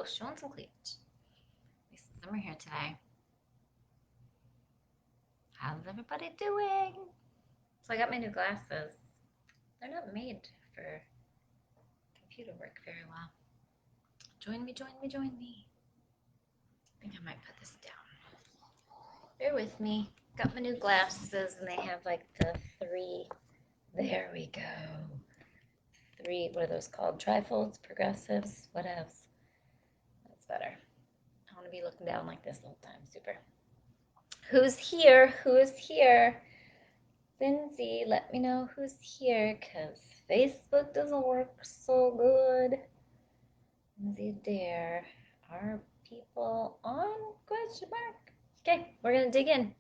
showing some cleavage. At least summer here today. How's everybody doing? So I got my new glasses. They're not made for computer work very well. Join me, join me, join me. I think I might put this down. Bear with me. Got my new glasses and they have like the three. There we go. Three, what are those called? Trifolds, progressives, what else? That's better. I want to be looking down like this the whole time. Super. Who's here? Who's here? Lindsay, let me know who's here because Facebook doesn't work so good. Lindsay Dare. Are people on? Question mark. Okay, we're going to dig in.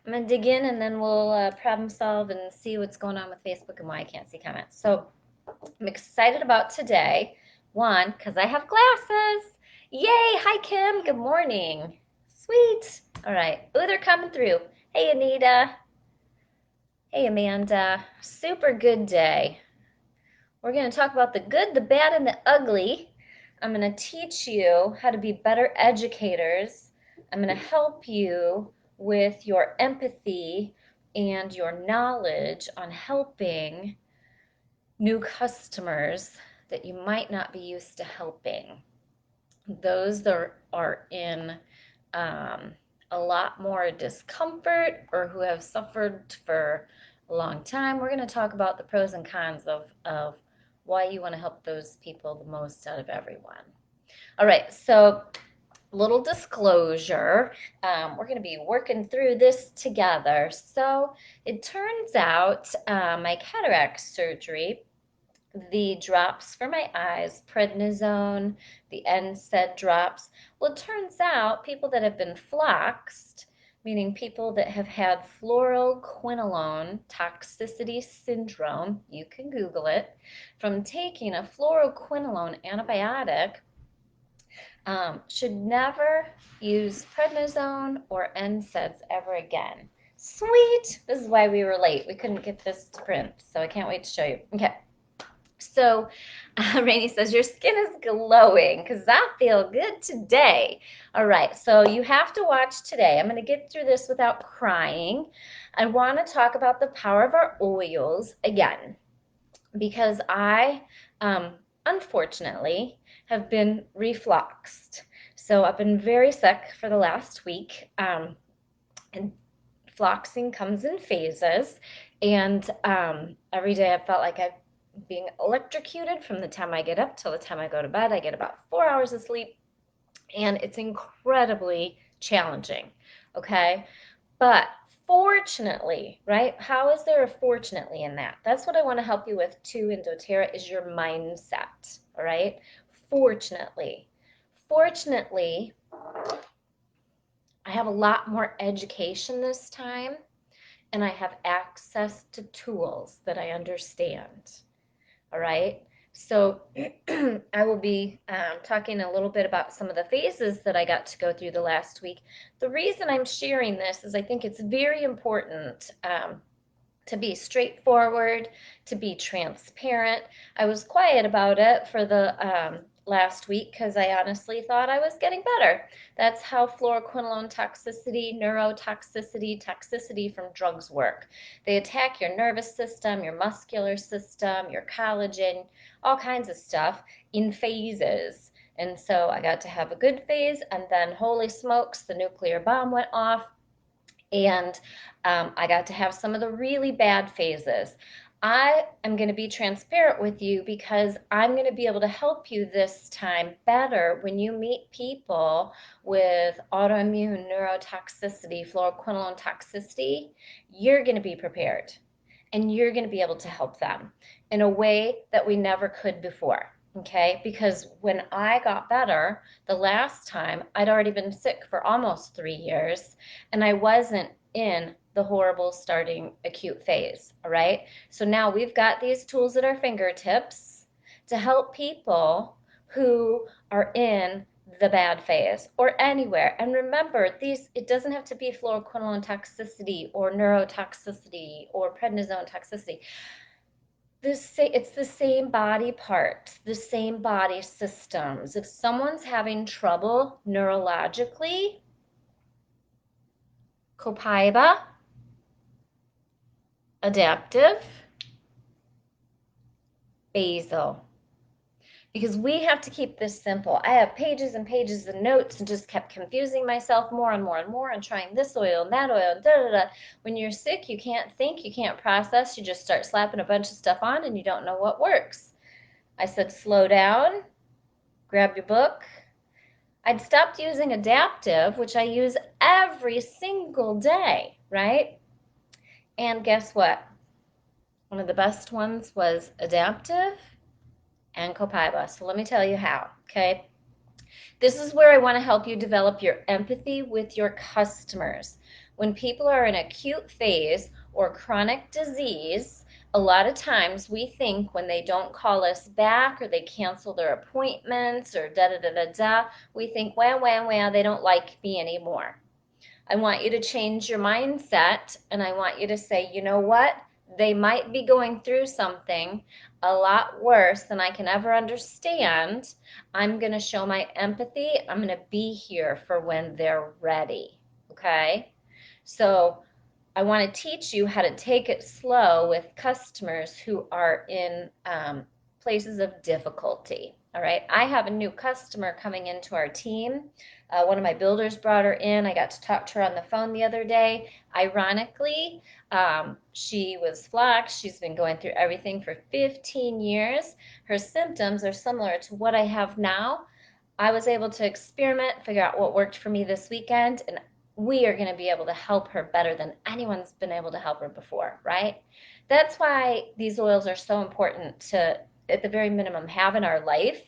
I'm going to dig in and then we'll problem solve and see what's going on with Facebook and why I can't see comments. So I'm excited about today. One, because I have glasses. Yay! Hi, Kim. Good morning. Sweet. All right. Oh, they're coming through. Hey, Anita. Hey, Amanda. Super good day. We're going to talk about the good, the bad, and the ugly. I'm going to teach you how to be better educators. I'm going to help you with your empathy and your knowledge on helping new customers that you might not be used to helping. Those that are in a lot more discomfort or who have suffered for a long time. We're going to talk about the pros and cons of why you want to help those people the most out of everyone. All right, so little disclosure, we're going to be working through this together. So it turns out my cataract surgery, the drops for my eyes, prednisone, the NSAID drops. Well, it turns out people that have been floxed, meaning people that have had fluoroquinolone toxicity syndrome, you can Google it, from taking a fluoroquinolone antibiotic, should never use prednisone or NSAIDs ever again. Sweet! This is why we were late. We couldn't get this to print, so I can't wait to show you. Okay. So Rainey says, your skin is glowing because I feel good today. All right, so you have to watch today. I'm going to get through this without crying. I want to talk about the power of our oils again because I, unfortunately, have been refluxed. So I've been very sick for the last week, and fluxing comes in phases, and every day I felt like I've being electrocuted from the time I get up till the time I go to bed. I get about 4 hours of sleep, and it's incredibly challenging. Okay, but fortunately, right? How is there a fortunately in that? That's what I want to help you with too in doTERRA is your mindset. All right, fortunately, I have a lot more education this time, and I have access to tools that I understand. All right. So I will be talking a little bit about some of the phases that I got to go through the last week. The reason I'm sharing this is I think it's very important to be straightforward, to be transparent. I was quiet about it for the last week because I honestly thought I was getting better. That's how fluoroquinolone toxicity, neurotoxicity, toxicity from drugs work. They attack your nervous system, your muscular system, your collagen, all kinds of stuff in phases. And so I got to have a good phase, and then holy smokes, the nuclear bomb went off, and I got to have some of the really bad phases. I am going to be transparent with you because I'm going to be able to help you this time better when you meet people with autoimmune neurotoxicity, fluoroquinolone toxicity. You're going to be prepared and you're going to be able to help them in a way that we never could before. Okay, because when I got better the last time, I'd already been sick for almost 3 years, and I wasn't in the horrible starting acute phase. All right, so now we've got these tools at our fingertips to help people who are in the bad phase or anywhere. And remember, it doesn't have to be fluoroquinolone toxicity or neurotoxicity or prednisone toxicity. It's the same body parts, the same body systems. If someone's having trouble neurologically, Copaiba, adaptive, basal. Because we have to keep this simple. I have pages and pages of notes and just kept confusing myself more and more and more and trying this oil and that oil and da da da. When you're sick, you can't think, you can't process, you just start slapping a bunch of stuff on and you don't know what works. I said, slow down, grab your book. I'd stopped using adaptive, which I use every single day, right? And guess what? One of the best ones was adaptive and Copaiba. So let me tell you how, okay? This is where I want to help you develop your empathy with your customers. When people are in acute phase or chronic disease, a lot of times we think when they don't call us back or they cancel their appointments or da da da da da, we think, well, they don't like me anymore. I want you to change your mindset and I want you to say, you know what? They might be going through something a lot worse than I can ever understand. I'm going to show my empathy. I'm going to be here for when they're ready. Okay? So I want to teach you how to take it slow with customers who are in places of difficulty. All right. I have a new customer coming into our team. One of my builders brought her in. I got to talk to her on the phone the other day. Ironically, she was flux. She's been going through everything for 15 years. Her symptoms are similar to what I have now. I was able to experiment, figure out what worked for me this weekend, and we are going to be able to help her better than anyone's been able to help her before, right? That's why these oils are so important to, at the very minimum, have in our life,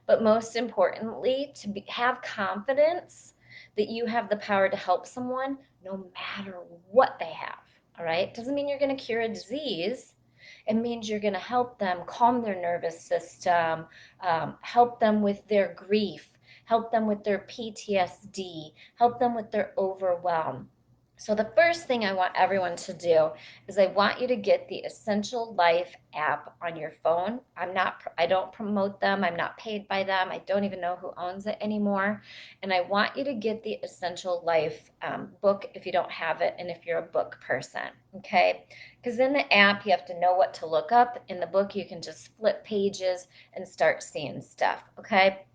but most importantly, to have confidence that you have the power to help someone no matter what they have, all right? Doesn't mean you're going to cure a disease. It means you're going to help them calm their nervous system, help them with their grief, help them with their PTSD, help them with their overwhelm. So the first thing I want everyone to do is I want you to get the Essential Life app on your phone. I don't promote them. I'm not paid by them. I don't even know who owns it anymore. And I want you to get the Essential Life book if you don't have it and if you're a book person, okay? Because in the app, you have to know what to look up. In the book, you can just flip pages and start seeing stuff, okay?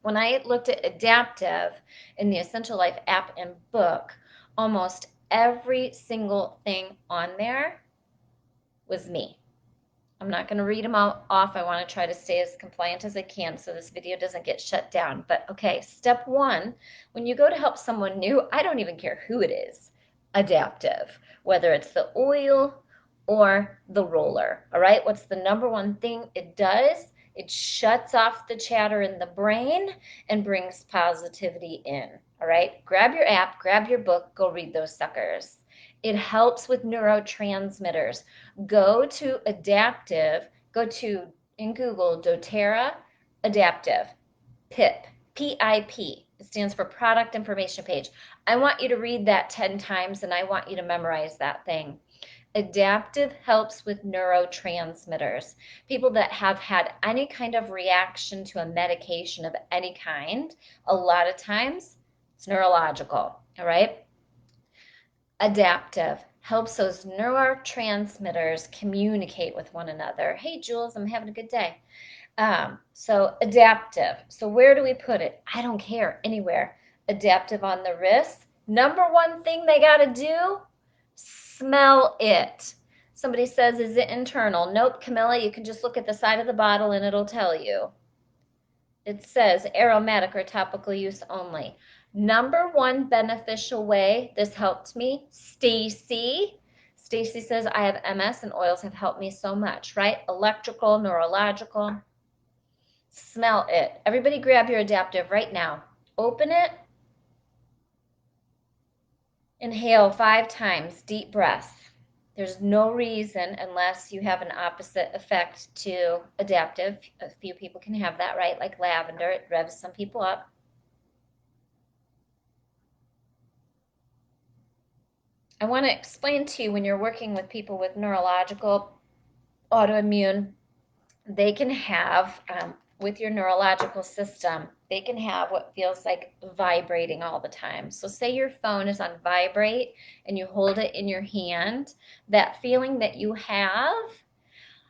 When I looked at adaptive in the Essential Life app and book, almost every single thing on there was me. I'm not going to read them all off. I want to try to stay as compliant as I can so this video doesn't get shut down. But okay, step one, when you go to help someone new, I don't even care who it is, adaptive, whether it's the oil or the roller. All right, what's the number one thing it does? It shuts off the chatter in the brain and brings positivity in. All right, grab your app, grab your book, go read those suckers. It helps with neurotransmitters. Go to adaptive, go to in Google doTERRA adaptive, PIP, PIP. It stands for product information page. I want you to read that 10 times and I want you to memorize that thing. Adaptive helps with neurotransmitters. People that have had any kind of reaction to a medication of any kind, a lot of times it's neurological, all right? Adaptive helps those neurotransmitters communicate with one another. Hey, Jules, I'm having a good day. So adaptive. So where do we put it? I don't care, anywhere. Adaptive on the wrist. Number one thing they got to do, smell it. Somebody says, is it internal? Nope, Camilla, you can just look at the side of the bottle and it'll tell you. It says aromatic or topical use only. Number one beneficial way this helped me, Stacy. Stacy says, I have MS and oils have helped me so much, right? Electrical, neurological. Smell it. Everybody grab your adaptive right now. Open it. Inhale 5 times, deep breath. There's no reason, unless you have an opposite effect to adaptive. A few people can have that, right? Like lavender, it revs some people up. I want to explain to you when you're working with people with neurological autoimmune, they can have, with your neurological system, they can have what feels like vibrating all the time. So, say your phone is on vibrate and you hold it in your hand, that feeling that you have,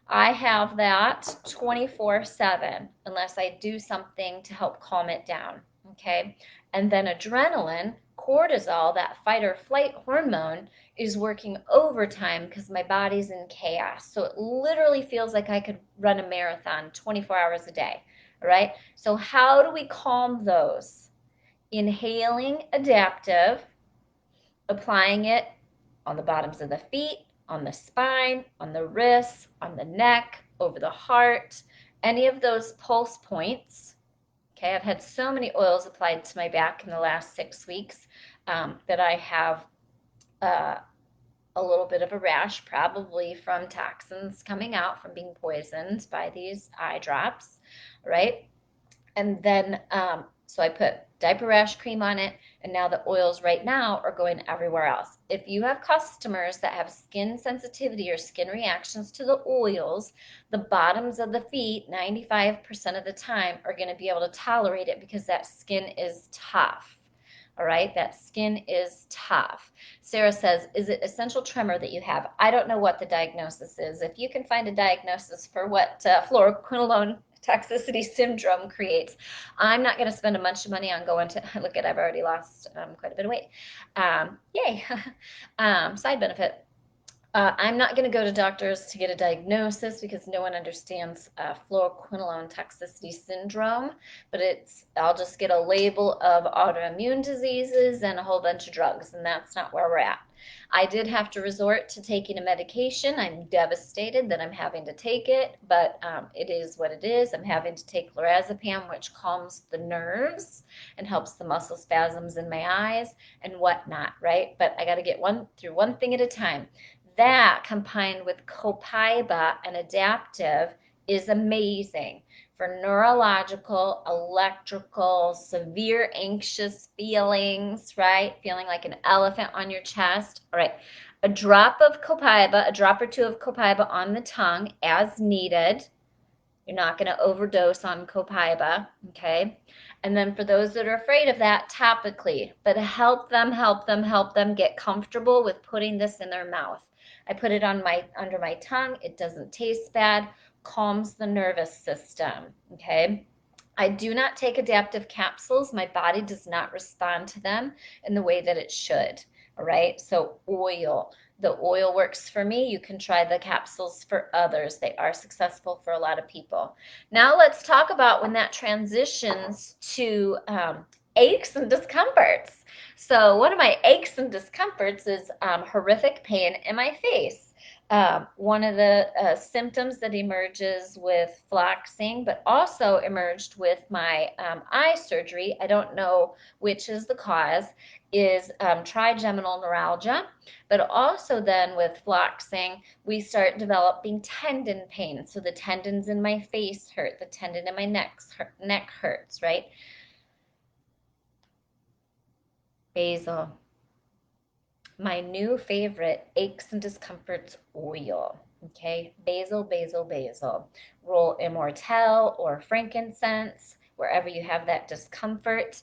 I have that 24/7 unless I do something to help calm it down. Okay. And then adrenaline, cortisol, that fight or flight hormone, is working overtime because my body's in chaos. So it literally feels like I could run a marathon 24 hours a day. All right. So, how do we calm those? Inhaling adaptive, applying it on the bottoms of the feet, on the spine, on the wrists, on the neck, over the heart, any of those pulse points. Okay, I've had so many oils applied to my back in the last 6 weeks that I have uh, a little bit of a rash, probably from toxins coming out from being poisoned by these eye drops, right? And then, so I put diaper rash cream on it, and now the oils right now are going everywhere else. If you have customers that have skin sensitivity or skin reactions to the oils, the bottoms of the feet, 95% of the time, are going to be able to tolerate it because that skin is tough. All right, that skin is tough. Sarah says, is it essential tremor that you have? I don't know what the diagnosis is. If you can find a diagnosis for what fluoroquinolone toxicity syndrome creates, I'm not going to spend a bunch of money on going to look at. I've already lost quite a bit of weight. Yay! Side benefit. I'm not going to go to doctors to get a diagnosis because no one understands fluoroquinolone toxicity syndrome, but I'll just get a label of autoimmune diseases and a whole bunch of drugs, and that's not where we're at. I did have to resort to taking a medication. I'm devastated that I'm having to take it, but it is what it is. I'm having to take lorazepam, which calms the nerves and helps the muscle spasms in my eyes and whatnot, right? But I got to get through one thing at a time. That combined with Copaiba and adaptive is amazing for neurological, electrical, severe anxious feelings, right? Feeling like an elephant on your chest. All right. A drop of Copaiba, a drop or two of Copaiba on the tongue as needed. You're not going to overdose on Copaiba, okay? And then for those that are afraid of that, topically. But help them get comfortable with putting this in their mouth. I put it on under my tongue. It doesn't taste bad. Calms the nervous system, okay? I do not take adaptive capsules. My body does not respond to them in the way that it should, all right? So oil. The oil works for me. You can try the capsules for others. They are successful for a lot of people. Now let's talk about when that transitions to aches and discomforts. So one of my aches and discomforts is horrific pain in my face. One of the symptoms that emerges with floxing, but also emerged with my eye surgery, I don't know which is the cause, is trigeminal neuralgia. But also then with floxing, we start developing tendon pain. So the tendons in my face hurt, the tendon in my neck hurts, right? Basil. My new favorite aches and discomforts oil. Okay, basil. Roll immortelle or frankincense wherever you have that discomfort,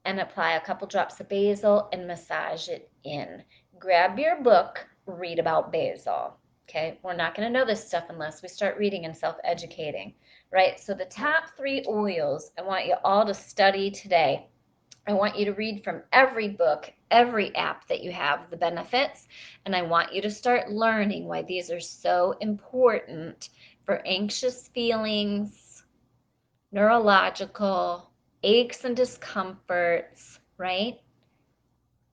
and apply a couple drops of basil and massage it in. Grab your book, read about basil. Okay, we're not going to know this stuff unless we start reading and self-educating, right? So the top 3 oils I want you all to study today. I want you to read from every book, every app that you have, the benefits, and I want you to start learning why these are so important for anxious feelings, neurological, aches and discomforts, right?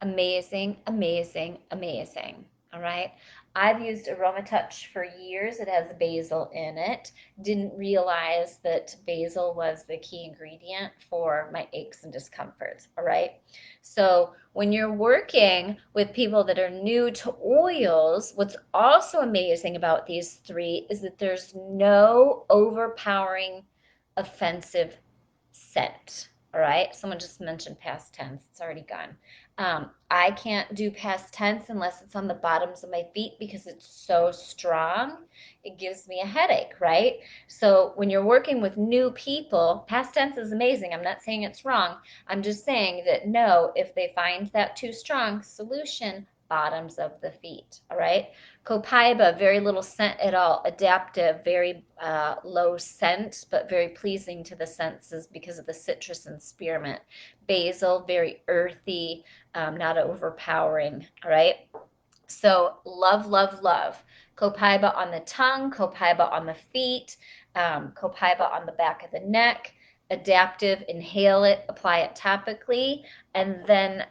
Amazing, amazing, amazing. All right. I've used AromaTouch for years. It has basil in it. Didn't realize that basil was the key ingredient for my aches and discomforts. All right. So when you're working with people that are new to oils, what's also amazing about these 3 is that there's no overpowering offensive scent. All right. Someone just mentioned past tense. It's already gone. I can't do past tense unless it's on the bottoms of my feet because it's so strong. It gives me a headache, right? So when you're working with new people, past tense is amazing. I'm not saying it's wrong. I'm just saying that no, if they find that too strong, solution, bottoms of the feet. All right. Copaiba, very little scent at all. Adaptive, very low scent, but very pleasing to the senses because of the citrus and spearmint. Basil, very earthy, not overpowering. All right. So love, love, love. Copaiba on the tongue, copaiba on the feet, copaiba on the back of the neck. Adaptive, inhale it, apply it topically, and then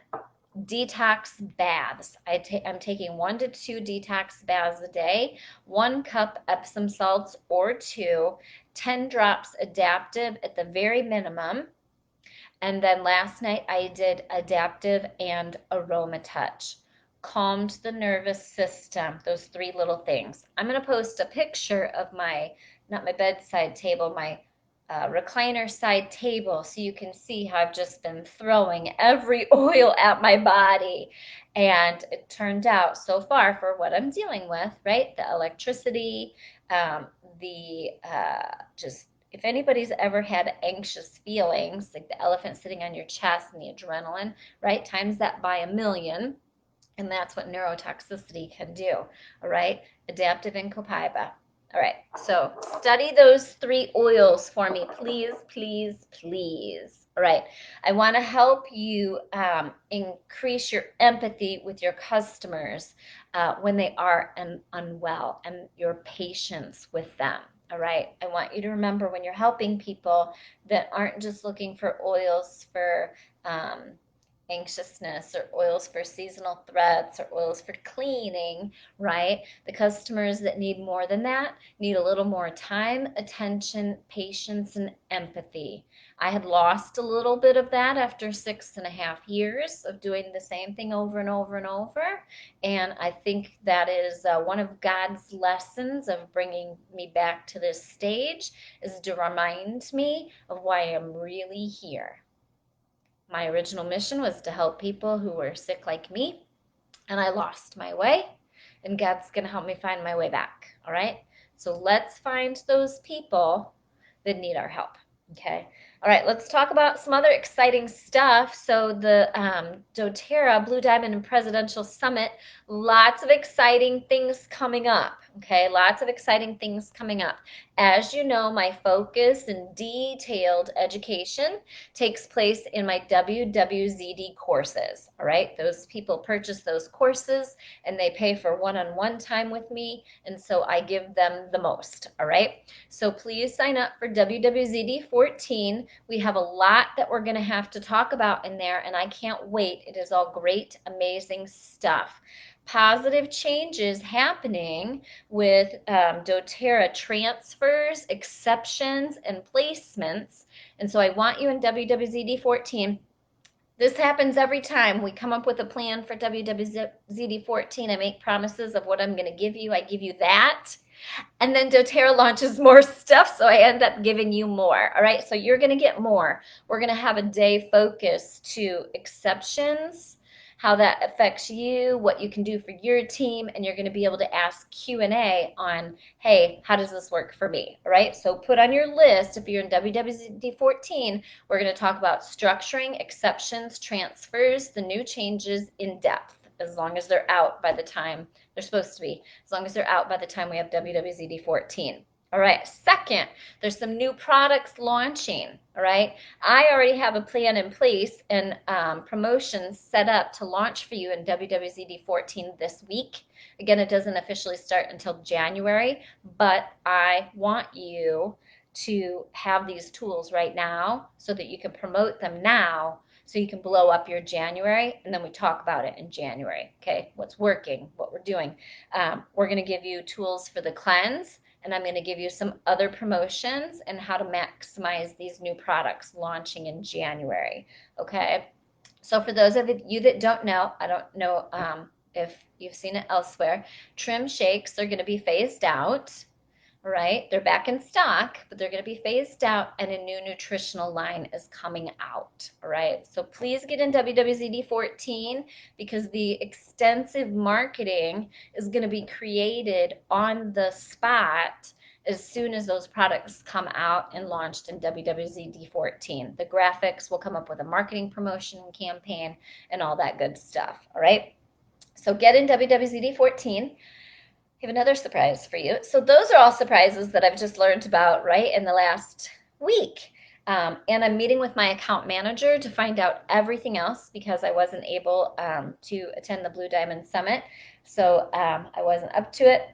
detox baths. I'm taking 1 to 2 detox baths a day, 1 cup Epsom salts or 2, 10 drops adaptive at the very minimum. And then last night I did adaptive and aroma touch. Calmed the nervous system, those 3 little things. I'm going to post a picture of my, not my bedside table, my recliner side table so you can see how I've just been throwing every oil at my body. And it turned out so far for what I'm dealing with, right? The electricity, the just if anybody's ever had anxious feelings, like the elephant sitting on your chest and the adrenaline, right? Times that by a million. And that's what neurotoxicity can do. All right. Adaptive and copaiba. All right. So study those 3 oils for me, please, please, please. All right. I want to help you increase your empathy with your customers when they are unwell and your patience with them. All right. I want you to remember when you're helping people that aren't just looking for oils for anxiousness or oils for seasonal threats or oils for cleaning, right? The customers that need more than that need a little more time, attention, patience, and empathy. I had lost a little bit of that after 6.5 years of doing the same thing over and over and over. And I think that is one of God's lessons of bringing me back to this stage, is to remind me of why I'm really here. My original mission was to help people who were sick like me, and I lost my way, and God's going to help me find my way back. All right? So let's find those people that need our help. Okay? All right, let's talk about some other exciting stuff. So the doTERRA Blue Diamond and Presidential Summit, lots of exciting things coming up. Okay, lots of exciting things coming up. As you know, my focus and detailed education takes place in my WWZD courses. All right, those people purchase those courses and they pay for one-on-one time with me, and so I give them the most. All right, so please sign up for WWZD 14. We have a lot that we're going to have to talk about in there, and I can't wait. It is all great, amazing stuff. Positive changes happening with doTERRA transfers, exceptions, and placements. And so I want you in WWZD 14. This happens every time we come up with a plan for WWZD 14. I make promises of what I'm going to give you. I give you that. And then doTERRA launches more stuff, so I end up giving you more. All right, so you're going to get more. We're going to have a day focused to exceptions, how that affects you, what you can do for your team, and you're going to be able to ask Q&A on, hey, how does this work for me? All right, so put on your list, if you're in WWZD 14, we're going to talk about structuring, exceptions, transfers, the new changes in depth, as long as they're out by the time they're supposed to be, as long as they're out by the time we have WWZD 14. All right, second, there's some new products launching. All right, I already have a plan in place and promotions set up to launch for you in WWZD 14 this week. Again, it doesn't officially start until January, but I want you to have these tools right now so that you can promote them now, so you can blow up your January, and then we talk about it in January. Okay, what's working, what we're doing. We're going to give you tools for the cleanse, and I'm going to give you some other promotions and how to maximize these new products launching in January. Okay, so for those of you that don't know, I don't know if you've seen it elsewhere, trim shakes are going to be phased out. right? They're back in stock, but they're going to be phased out, and a new nutritional line is coming out, all right? So please get in WWZD 14 because the extensive marketing is going to be created on the spot as soon as those products come out and launched in WWZD 14. The graphics will come up with a marketing promotion campaign and all that good stuff, all right? So get in WWZD 14. I have another surprise for you. So those are all surprises that I've just learned about, right, in the last week. And I'm meeting with my account manager to find out everything else because I wasn't able to attend the Blue Diamond Summit. So I wasn't up to it.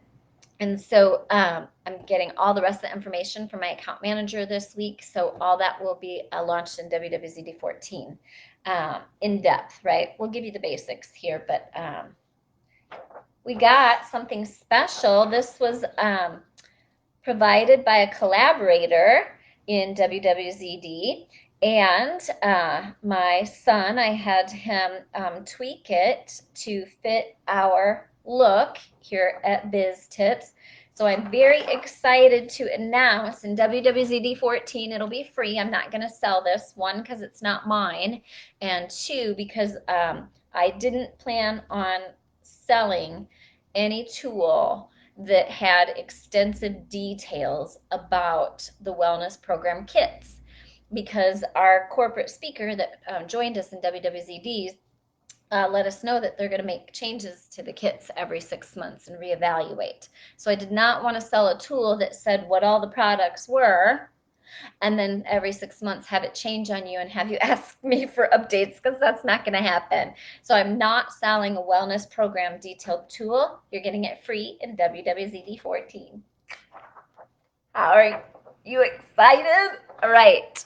And so I'm getting all the rest of the information from my account manager this week. So all that will be launched in WWZD 14 in depth, right? We'll give you the basics here, but we got something special. This was provided by a collaborator in WWZD. And my son, I had him tweak it to fit our look here at Biz Tips. So I'm very excited to announce in WWZD 14, it'll be free. I'm not going to sell this, one, because it's not mine, and two, because I didn't plan on selling any tool that had extensive details about the wellness program kits because our corporate speaker that joined us in WWZD let us know that they're going to make changes to the kits every 6 months and reevaluate. So I did not want to sell a tool that said what all the products were and then every 6 months have it change on you and have you ask me for updates because that's not going to happen. So I'm not selling a wellness program detailed tool. You're getting it free in WWZD 14. All right, you excited? All right.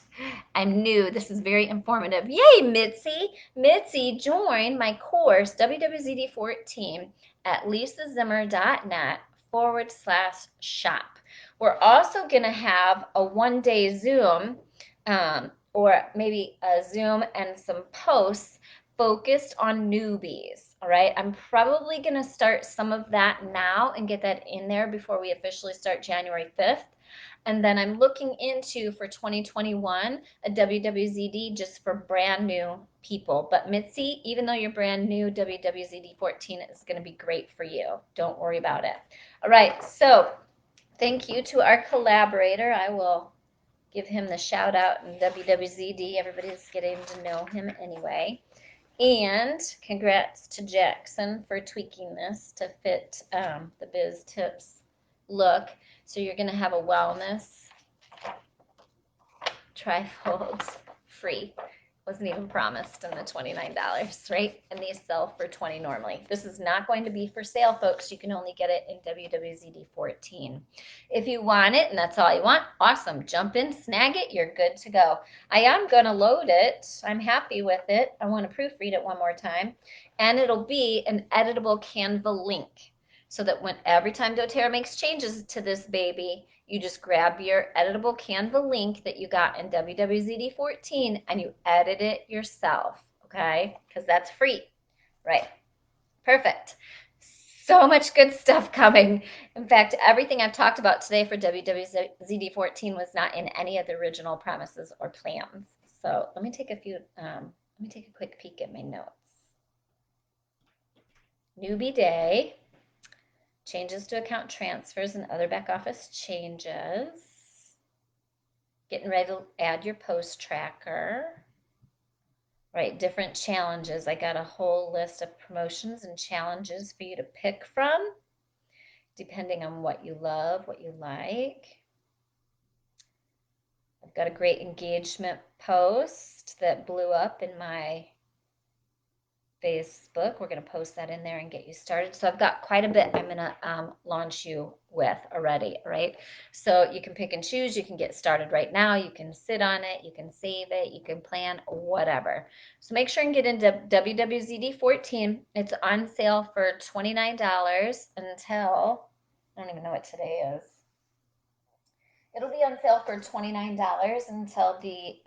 I'm new. This is very informative. Yay, Mitzi. Mitzi joined my course, WWZD 14, at lisazimmer.net/shop. We're also going to have a one-day Zoom or maybe a Zoom and some posts focused on newbies. All right, I'm probably going to start some of that now and get that in there before we officially start January 5th. And then I'm looking into for 2021 a WWZD just for brand new people. But Mitzi, even though you're brand new, WWZD 14 is going to be great for you. Don't worry about it. All right, so thank you to our collaborator. I will give him the shout out in WWZD. Everybody's getting to know him anyway. And congrats to Jackson for tweaking this to fit the Biz Tips look. So you're going to have a wellness trifold free. Wasn't even promised in the $29, right? And these sell for $20 normally. This is not going to be for sale, folks. You can only get it in WWZD 14. If you want it, and that's all you want, awesome. Jump in, snag it, you're good to go. I am going to load it. I'm happy with it. I want to proofread it one more time. And it'll be an editable Canva link so that when every time doTERRA makes changes to this baby, you just grab your editable Canva link that you got in WWZD 14 and you edit it yourself, okay? Because that's free, right? Perfect. So much good stuff coming. In fact, everything I've talked about today for WWZD 14 was not in any of the original promises or plans. So let me take a quick peek at my notes. Newbie Day. Changes to account transfers and other back office changes. Getting ready to add your post tracker. Right, different challenges. I got a whole list of promotions and challenges for you to pick from, depending on what you love, what you like. I've got a great engagement post that blew up in my Facebook. We're going to post that in there and get you started. So I've got quite a bit I'm going to launch you with already, right? So you can pick and choose. You can get started right now. You can sit on it. You can save it. You can plan, whatever. So make sure and get into WWZD 14. It's on sale for $29 until, I don't even know what today is. It'll be on sale for $29 until the,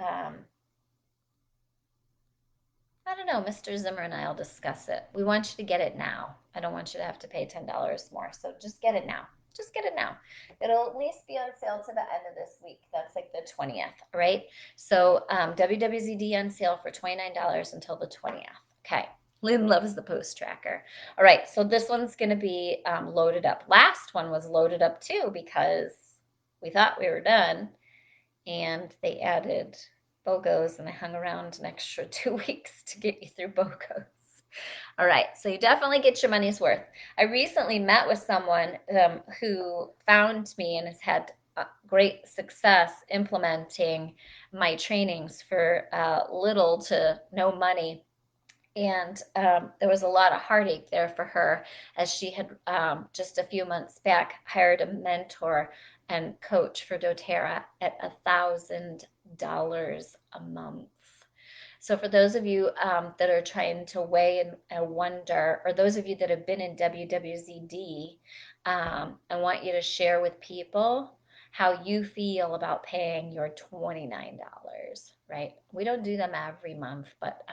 I don't know, Mr. Zimmer and I will discuss it. We want you to get it now. I don't want you to have to pay $10 more. So just get it now. just get it now. It'll at least be on sale to the end of this week. That's like the 20th, right? So WWZD on sale for $29 until the 20th. Okay. Lynn loves the post tracker. All right, so this one's going to be loaded up. Last one was loaded up too because we thought we were done, and they added BOGOs, and I hung around an extra 2 weeks to get you through BOGOs. All right, so you definitely get your money's worth. I recently met with someone who found me and has had great success implementing my trainings for little to no money. And there was a lot of heartache there for her as she had just a few months back hired a mentor and coach for doTERRA at $1,000 a month. So for those of you that are trying to weigh and wonder, or those of you that have been in WWZD, I want you to share with people how you feel about paying your $29, right? We don't do them every month, but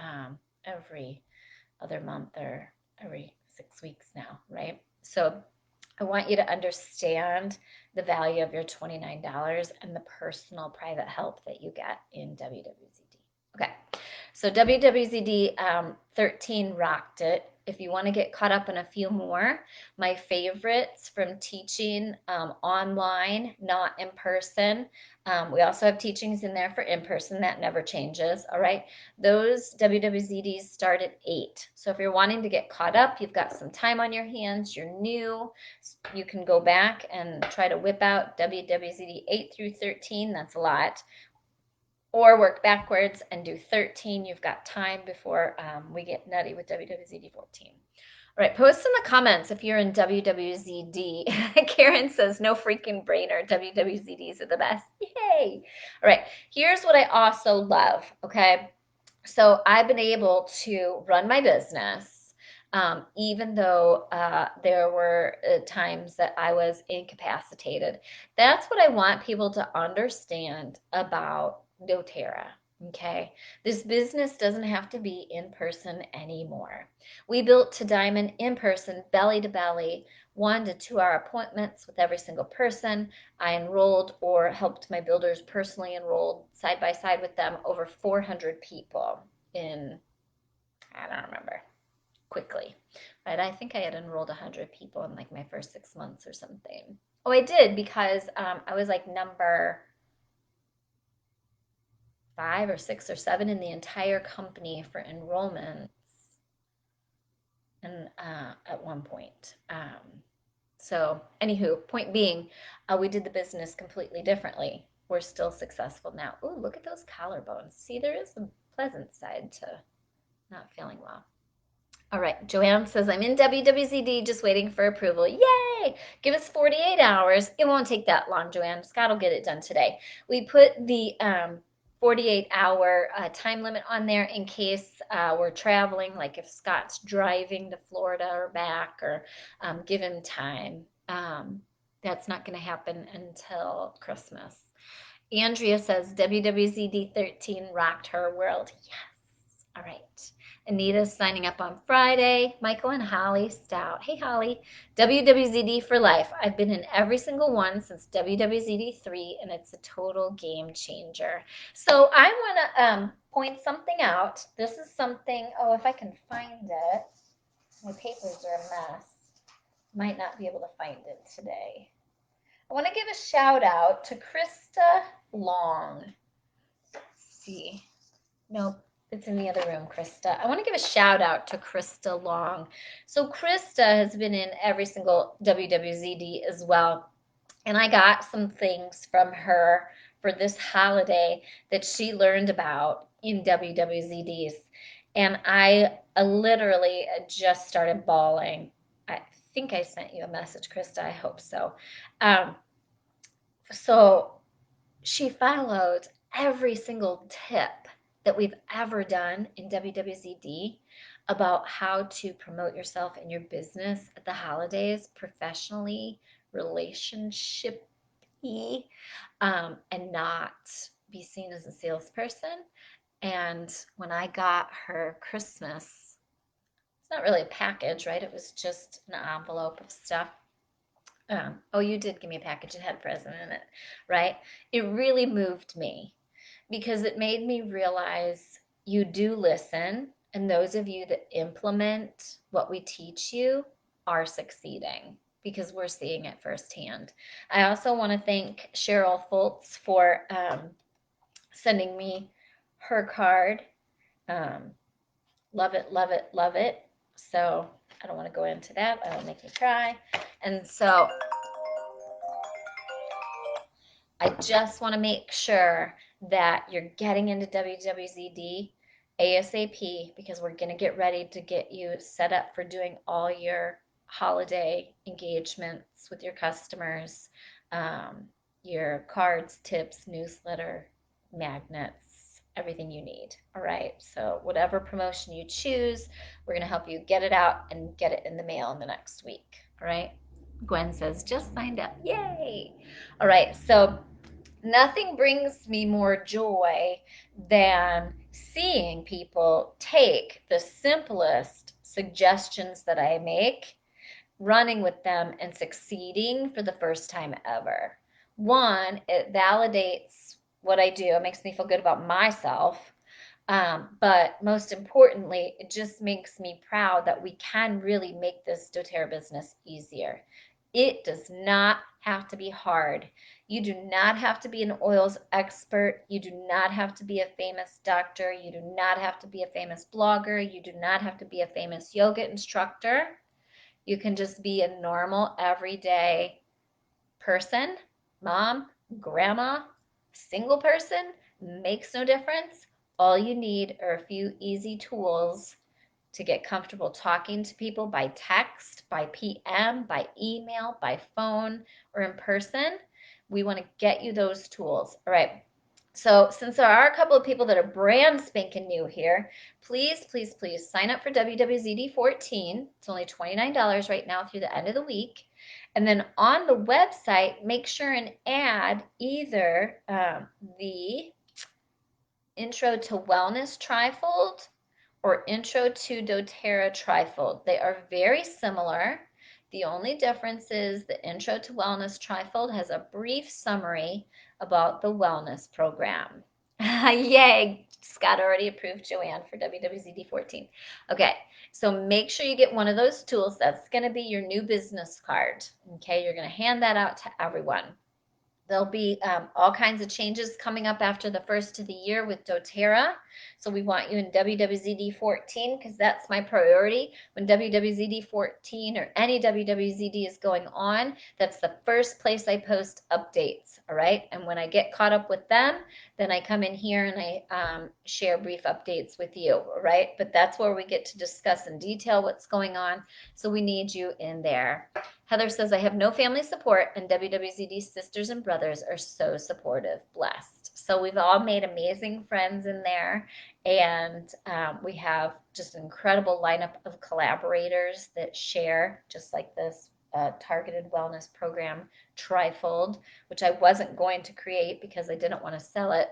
every other month or every 6 weeks now, right? So I want you to understand the value of your $29 and the personal private help that you get in WWZD. Okay, so WWZD 13 rocked it. If you want to get caught up in a few more, my favorites from teaching online, not in person. We also have teachings in there for in person. That never changes. All right. Those WWZDs start at 8. So if you're wanting to get caught up, you've got some time on your hands, you're new, you can go back and try to whip out WWZD 8 through 13. That's a lot. Or work backwards and do 13. You've got time before we get nutty with WWZD 14. All right, post in the comments if you're in WWZD. Karen says, no freaking brainer. WWZDs are the best. Yay. All right, here's what I also love, okay? So I've been able to run my business even though there were times that I was incapacitated. That's what I want people to understand about doTERRA. Okay, this business doesn't have to be in person anymore. We built to diamond in person, belly to belly, 1 to 2 hour appointments with every single person. I enrolled or helped my builders personally enrolled side by side with them over 400 people in, I don't remember, quickly. Right? I think I had enrolled 100 people in like my first 6 months or something. Oh, I did because I was like number 5 or 6 or 7 in the entire company for enrollments, and at one point. So, anywho, point being, we did the business completely differently. We're still successful now. Ooh, look at those collarbones. See, there is a pleasant side to not feeling well. All right, Joanne says, I'm in WWZD just waiting for approval. Yay! Give us 48 hours. It won't take that long, Joanne. Scott will get it done today. We put the 48-hour time limit on there in case we're traveling, like if Scott's driving to Florida or back, or give him time. That's not going to happen until Christmas. Andrea says, WWZD 13 rocked her world. Yes. All right. Anita's signing up on Friday. Michael and Holly Stout. Hey, Holly. WWZD for life. I've been in every single one since WWZD 3, and it's a total game changer. So I want to point something out. This is something, oh, if I can find it. My papers are a mess. Might not be able to find it today. I want to give a shout out to Krista Long. Let's see. Nope. It's in the other room, Krista. I want to give a shout out to Krista Long. So Krista has been in every single WWZD as well. And I got some things from her for this holiday that she learned about in WWZDs. And I literally just started bawling. I think I sent you a message, Krista. I hope so. So she followed every single tip that we've ever done in WWZD about how to promote yourself and your business at the holidays professionally, relationship and not be seen as a salesperson. And when I got her Christmas, it's not really a package, right? It was just an envelope of stuff. Oh, you did give me a package. It had a present in it, right? It really moved me because it made me realize you do listen, and those of you that implement what we teach you are succeeding because we're seeing it firsthand. I also want to thank Cheryl Foltz for sending me her card. Um, love it, love it, love it. So I don't want to go into that. That'll make me cry. And so I just want to make sure that you're getting into WWZD ASAP because we're going to get ready to get you set up for doing all your holiday engagements with your customers, um, your cards, tips, newsletter, magnets, everything you need. All right. So, whatever promotion you choose, we're going to help you get it out and get it in the mail in the next week. All right. Gwen says, just signed up. Yay. All right. So, nothing brings me more joy than seeing people take the simplest suggestions that I make, running with them, and succeeding for the first time ever. One, it validates what I do, it makes me feel good about myself. But most importantly, it just makes me proud that we can really make this doTERRA business easier. It does not have to be hard. You do not have to be an oils expert. You do not have to be a famous doctor. You do not have to be a famous blogger. You do not have to be a famous yoga instructor. You can just be a normal, everyday person, mom, grandma, single person, makes no difference. All you need are a few easy tools to get comfortable talking to people by text, by PM, by email, by phone, or in person. We want to get you those tools. All right. So, since there are a couple of people that are brand spanking new here, please, please, please sign up for WWZD 14. It's only $29 right now through the end of the week. And then on the website, make sure and add either the Intro to Wellness Trifold or Intro to doTERRA Trifold. They are very similar. The only difference is the Intro to Wellness Trifold has a brief summary about the wellness program. Yay! Scott already approved Joanne for WWZD 14. Okay, so make sure you get one of those tools. That's going to be your new business card. Okay, you're going to hand that out to everyone. There'll be all kinds of changes coming up after the first of the year with doTERRA. So we want you in WWZD 14 because that's my priority. When WWZD 14 or any WWZD is going on, that's the first place I post updates. All right. And when I get caught up with them, then I come in here and I share brief updates with you. All right. But that's where we get to discuss in detail what's going on. So we need you in there. Heather says, I have no family support, and WWZD sisters and brothers are so supportive, blessed. So we've all made amazing friends in there, and we have just an incredible lineup of collaborators that share, just like this targeted wellness program, Trifold, which I wasn't going to create because I didn't want to sell it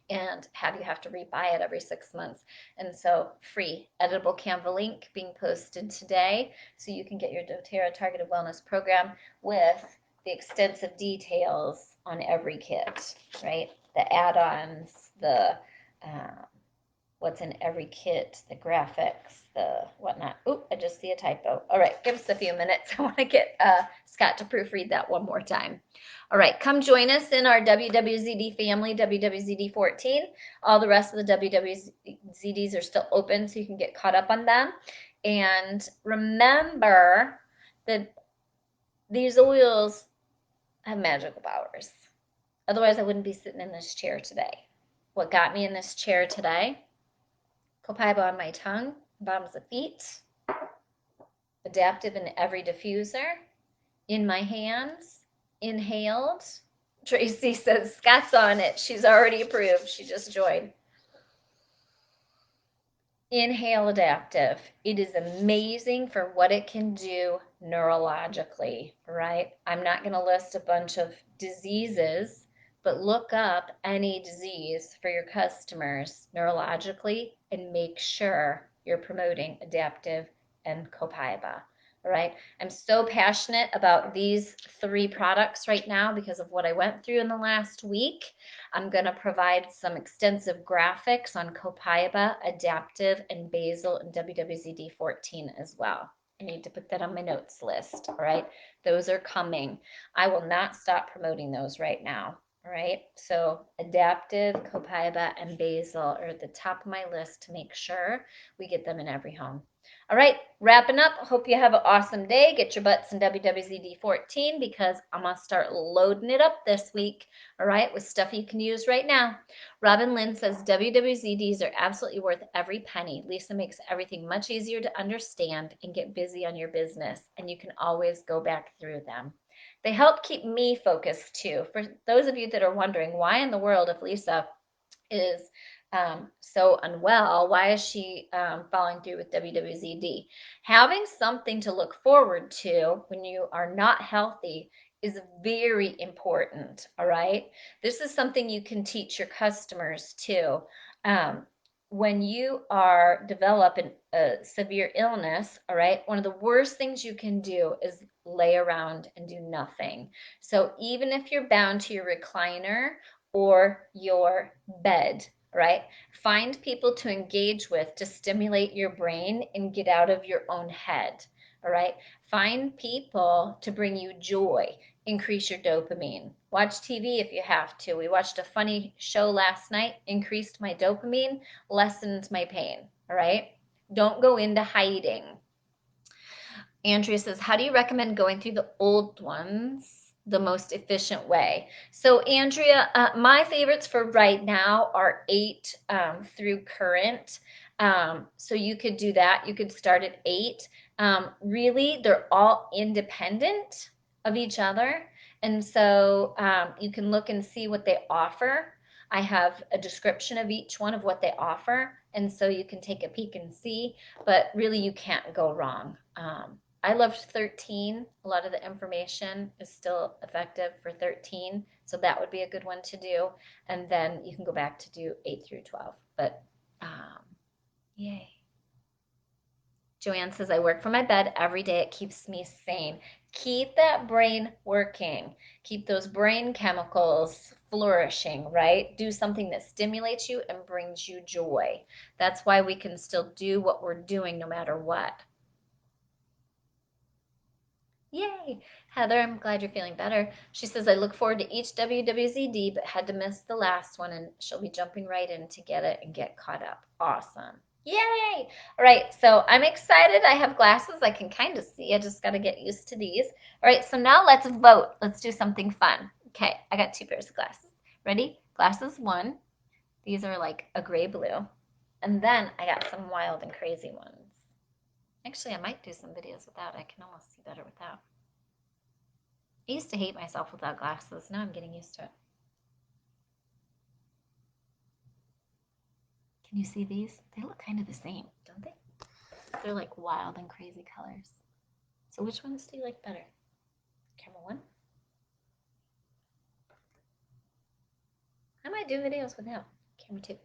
and have to rebuy it every 6 months. And so free editable Canva link being posted today so you can get your doTERRA targeted wellness program with the extensive details on every kit, right? The add-ons, the what's in every kit, the graphics, the whatnot. Oop, I just see a typo. All right, give us a few minutes. I want to get Scott to proofread that one more time. All right, come join us in our WWZD family, WWZD 14. All the rest of the WWZDs are still open, so you can get caught up on them. And remember that these oils have magical powers. Otherwise, I wouldn't be sitting in this chair today. What got me in this chair today? Copaiba on my tongue, bottoms of feet, adaptive in every diffuser, in my hands, inhaled. Tracy says Scott's on it. She's already approved. She just joined. Inhale adaptive. It is amazing for what it can do neurologically, right? I'm not going to list a bunch of diseases, but look up any disease for your customers neurologically and make sure you're promoting adaptive and Copaiba. All right. I'm so passionate about these 3 products right now because of what I went through in the last week. I'm going to provide some extensive graphics on Copaiba, Adaptive, and Basil and WWZD14 as well. I need to put that on my notes list. All right. Those are coming. I will not stop promoting those right now. All right. So Adaptive, Copaiba, and Basil are at the top of my list to make sure we get them in every home. All right, wrapping up. Hope you have an awesome day. Get your butts in WWZD14 because I'm going to start loading it up this week, all right, with stuff you can use right now. Robin Lynn says WWZDs are absolutely worth every penny. Lisa makes everything much easier to understand and get busy on your business, and you can always go back through them. They help keep me focused too. For those of you that are wondering, why in the world, if Lisa is so unwell, why is she following through with WWZD? Having something to look forward to when you are not healthy is very important. All right. This is something you can teach your customers too. When you are developing a severe illness, all right, one of the worst things you can do is lay around and do nothing. So even if you're bound to your recliner or your bed, right? Find people to engage with to stimulate your brain and get out of your own head, all right? Find people to bring you joy, increase your dopamine. Watch TV if you have to. We watched a funny show last night, increased my dopamine, lessened my pain, all right? Don't go into hiding. Andrea says, how do you recommend going through the old ones the most efficient way? So Andrea, my favorites for right now are 8 through current. So you could do that. You could start at 8. Really, they're all independent of each other. And so you can look and see what they offer. I have a description of each one of what they offer. And so you can take a peek and see, but really you can't go wrong. I loved 13. A lot of the information is still effective for 13. So that would be a good one to do. And then you can go back to do 8 through 12. But yay. Joanne says, I work from my bed every day. It keeps me sane. Keep that brain working. Keep those brain chemicals flourishing, right? Do something that stimulates you and brings you joy. That's why we can still do what we're doing no matter what. Yay! Heather, I'm glad you're feeling better. She says, I look forward to each WWZD, but had to miss the last one, and she'll be jumping right in to get it and get caught up. Awesome. Yay! All right, so I'm excited. I have glasses. I can kind of see. I just got to get used to these. All right, so now let's vote. Let's do something fun. Okay, I got 2 pairs of glasses. Ready? Glasses 1. These are like a gray blue. And then I got some wild and crazy ones. Actually, I might do some videos without. I can almost see better without. I used to hate myself without glasses. Now I'm getting used to it. Can you see these? They look kind of the same, don't they? They're like wild and crazy colors. So which ones do you like better? Camera 1? I might do videos without. Camera 2.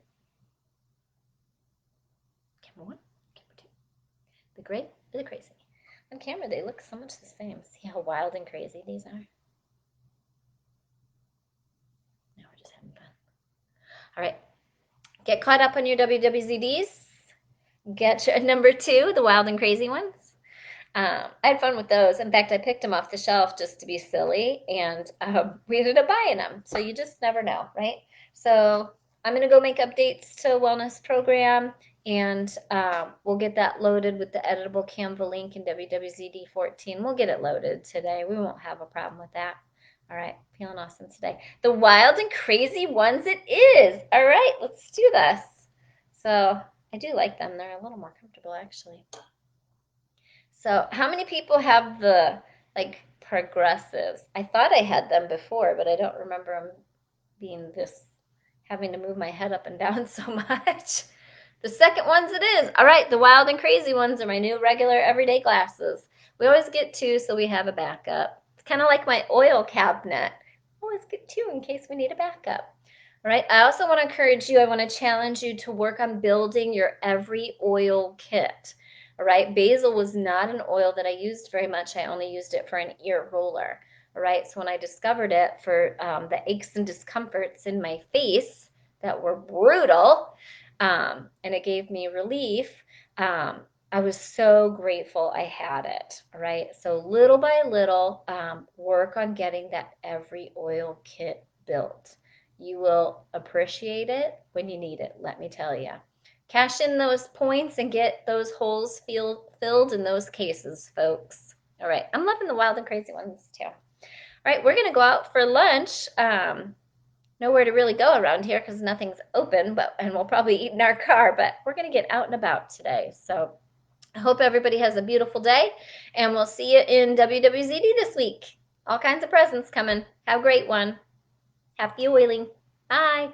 Camera 1. Camera 2. The gray or the crazy? On camera, they look so much the same. See how wild and crazy these are? Now we're just having fun. All right. Get caught up on your WWZDs. Get your number 2, the wild and crazy ones. I had fun with those. In fact, I picked them off the shelf just to be silly, and we ended up buying them. So you just never know, right? So I'm going to go make updates to Wellness Program, and we'll get that loaded with the editable Canva link in WWZD14. We'll get it loaded today. We won't have a problem with that. All right, feeling awesome today. The wild and crazy ones it is. All right, let's do this. So I do like them. They're a little more comfortable, actually. So how many people have the like progressives? I thought I had them before, but I don't remember them being this, having to move my head up and down so much. The second ones it is. All right, the wild and crazy ones are my new regular everyday glasses. We always get 2 so we have a backup. It's kind of like my oil cabinet. Always get 2 in case we need a backup. All right, I also want to encourage you, I want to challenge you to work on building your every oil kit. All right. Basil was not an oil that I used very much. I only used it for an ear roller. All right. So when I discovered it for the aches and discomforts in my face that were brutal, and it gave me relief, I was so grateful I had it. All right. So little by little, work on getting that every oil kit built. You will appreciate it when you need it, let me tell you. Cash in those points and get those holes filled in those cases, folks. All right. I'm loving the wild and crazy ones too. All right. We're going to go out for lunch. Nowhere to really go around here because nothing's open, and we'll probably eat in our car, but we're going to get out and about today. So I hope everybody has a beautiful day, and we'll see you in WWZD this week. All kinds of presents coming. Have a great one. Happy oiling. Bye.